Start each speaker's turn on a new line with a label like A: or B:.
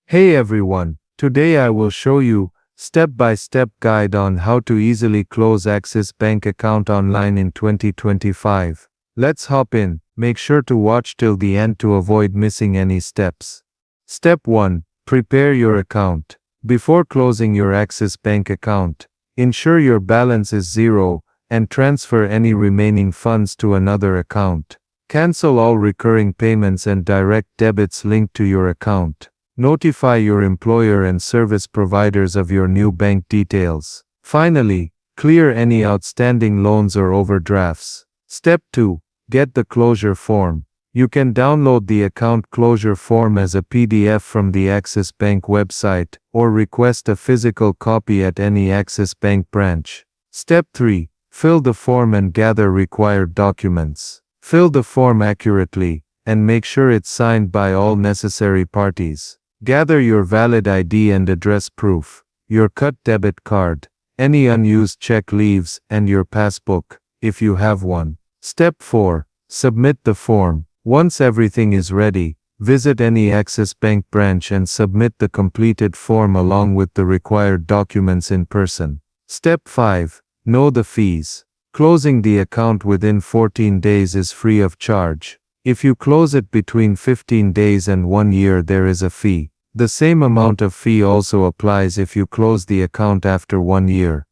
A: Hey everyone, today I will show you step-by-step guide on how to easily close Axis Bank account online in 2025. Let's hop in. Make sure to watch till the end to avoid missing any steps. Step 1. Prepare your account. Before closing your Axis Bank account, ensure your balance is zero and transfer any remaining funds to another account. Cancel all recurring payments and direct debits linked to your account. Notify your employer and service providers of your new bank details. Finally, clear any outstanding loans or overdrafts. Step 2. Get the closure form. You can download the account closure form as a PDF from the Axis Bank website, or request a physical copy at any Axis Bank branch. Step 3. Fill the form and gather required documents. Fill the form accurately, and make sure it's signed by all necessary parties. Gather your valid ID and address proof, your cut debit card, any unused check leaves, and your passbook, if you have one. Step 4. Submit the form. Once everything is ready, visit any Axis Bank branch and submit the completed form along with the required documents in person. Step 5. Know the fees. Closing the account within 14 days is free of charge. If you close it between 15 days and 1 year, there is a fee. The same amount of fee also applies if you close the account after 1 year.